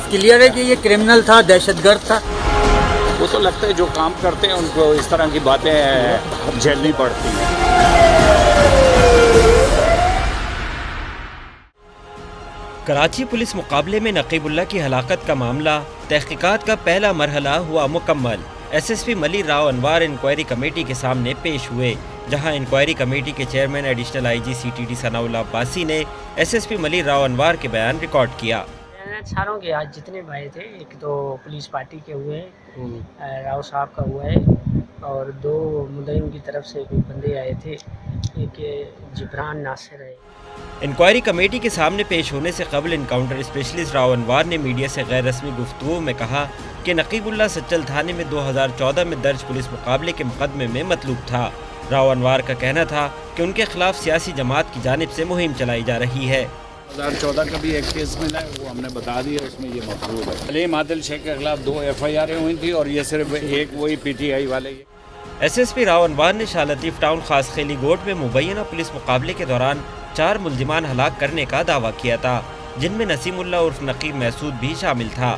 साफ क्लियर है कि ये क्रिमिनल था, दहशतगर्द था। वो तो लगता है जो काम करते हैं उनको इस तरह की बातें झेलनी पड़ती हैं। कराची पुलिस मुकाबले में नकीबुल्लाह की हलाकत का मामला तहकीकात का पहला मरहला हुआ मुकम्मल। एसएसपी मली राव अनवार इंक्वायरी कमेटी के सामने पेश हुए, जहां इंक्वायरी कमेटी के chairman additional IG CTD Sanaullah Abbasi ने एसएसपी मली राव अनवार के बयान रिकॉर्ड किया। सारों के आज जितने भाई थे, एक तो पुलिस पार्टी के हुए हैं, राव साहब का हुआ है, और 2 मुद्दईन की तरफ से भी बंदे आए थे, एक जिब्रान नासिर है। इंक्वायरी कमेटी के सामने पेश होने से कबल इनकाउंटर स्पेशलिस्ट राव अनवार ने मीडिया से गैर रस्मी गुफ्तगू में कहा कि नकीबुल्लाह सच्चल थाने में 2014 में दर्ज पुलिस मुकाबले के मुकदमे में मतलूब था। राव अनवार का कहना था कि उनके खिलाफ सियासी जमात की जानिब से मुहिम चलाई जा रही है। 2014 का भी एक केस मिला है, वो हमने बता दिया, उसमें ये मफरूज है। सलीम आदिल शेख के खिलाफ 2 FIR हुई थी और ये सिर्फ एक वही PTI वाले। एसएसपी राव अनवार ने शाह लतीफ़ टाउन खास खेली गोट में मुबैना पुलिस मुकाबले के दौरान 4 मुल्जिमान हलाक करने का दावा किया था, जिनमें नसीमुल्लाह उर्फ नकीब महसूद भी शामिल था।